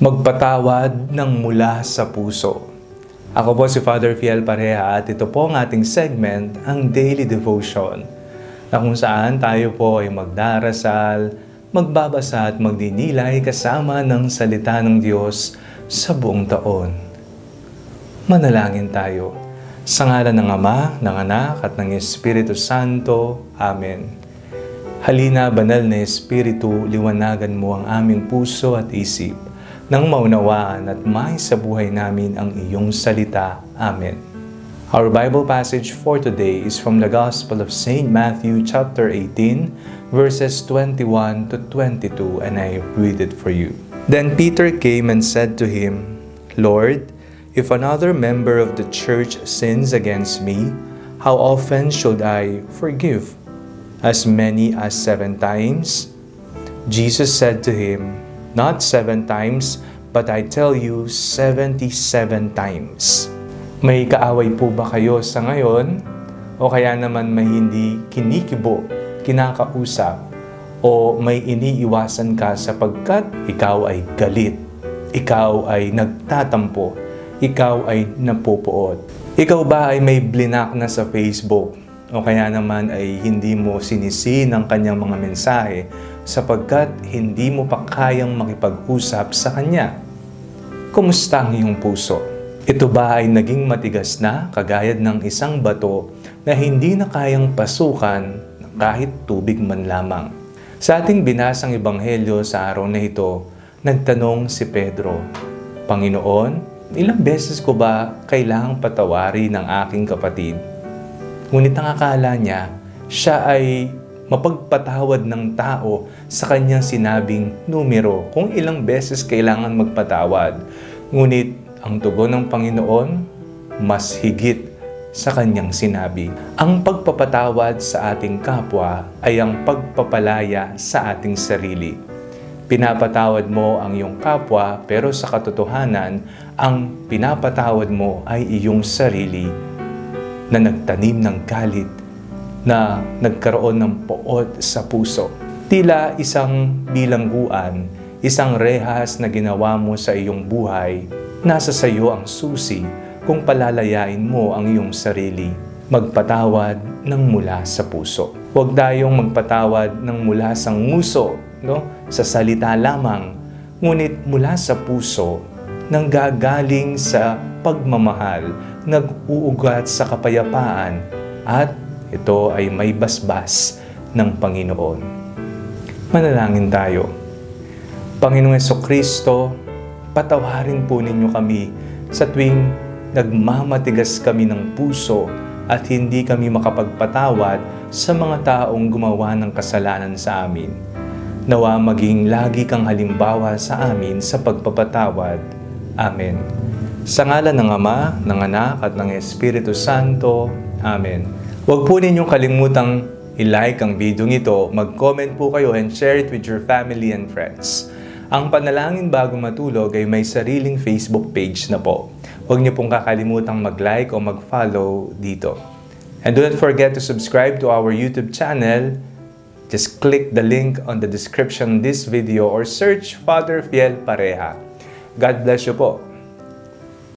Magpatawad ng mula sa puso. Ako po si Father Fiel Pareha at ito po ang ating segment, ang Daily Devotion, na kung saan tayo po ay magdarasal, magbabasa at magdinilay kasama ng salita ng Diyos sa buong taon. Manalangin tayo. Sa ngalan ng Ama, ng Anak at ng Espiritu Santo. Amen. Halina, banal na Espiritu, liwanagan mo ang aming puso at isip, nang maunawaan at may sa buhay namin ang iyong salita. Amen. Our Bible passage for today is from the Gospel of St. Matthew chapter 18, verses 21 to 22, and I read it for you. Then Peter came and said to him, Lord, if another member of the church sins against me, how often should I forgive? As many as 7 times? Jesus said to him, Not 7 times, but I tell you 77 times. May kaaway po ba kayo sa ngayon? O kaya naman may hindi kinikibo, kinakausap, o may iniiwasan ka sapagkat ikaw ay galit, ikaw ay nagtatampo, ikaw ay napupuot. Ikaw ba ay may blinak na sa Facebook? O kaya naman ay hindi mo sinisin ang kanyang mga mensahe sapagkat hindi mo pa kayang makipag-usap sa kanya. Kumusta ang iyong puso? Ito ba ay naging matigas na kagayad ng isang bato na hindi na kayang pasukan kahit tubig man lamang? Sa ating binasang ebanghelyo sa araw na ito, nagtanong si Pedro, Panginoon, ilang beses ko ba kailangang patawarin ng aking kapatid? Ngunit ang akala niya, siya ay mapagpatawad ng tao sa kanyang sinabing numero kung ilang beses kailangan magpatawad. Ngunit ang tugon ng Panginoon, mas higit sa kanyang sinabi. Ang pagpapatawad sa ating kapwa ay ang pagpapalaya sa ating sarili. Pinapatawad mo ang iyong kapwa pero sa katotohanan, ang pinapatawad mo ay iyong sarili na nagtanim ng galit, na nagkaroon ng poot sa puso. Tila isang bilangguan, isang rehas na ginawa mo sa iyong buhay, nasa sa iyo ang susi kung palalayain mo ang iyong sarili. Magpatawad ng mula sa puso. Huwag tayong magpatawad ng mula sa nguso, sa salita lamang, ngunit mula sa puso, nang gagaling sa pagmamahal, nag-uugat sa kapayapaan, at ito ay may basbas ng Panginoon. Manalangin tayo. Panginoong Jesucristo, patawarin po ninyo kami sa tuwing nagmamatigas kami ng puso at hindi kami makapagpatawad sa mga taong gumawa ng kasalanan sa amin. Nawa maging lagi kang halimbawa sa amin sa pagpapatawad. Amen. Sa ngalan ng Ama, ng Anak at ng Espiritu Santo. Amen. Huwag po ninyong kalimutang i-like ang video ito, mag-comment po kayo and share it with your family and friends. Ang Panalangin Bago Matulog ay may sariling Facebook page na po. Huwag niyo pong kakalimutang mag-like o mag-follow dito. And do not forget to subscribe to our YouTube channel. Just click the link on the description of this video or search Father Fiel Pareha. God bless you po.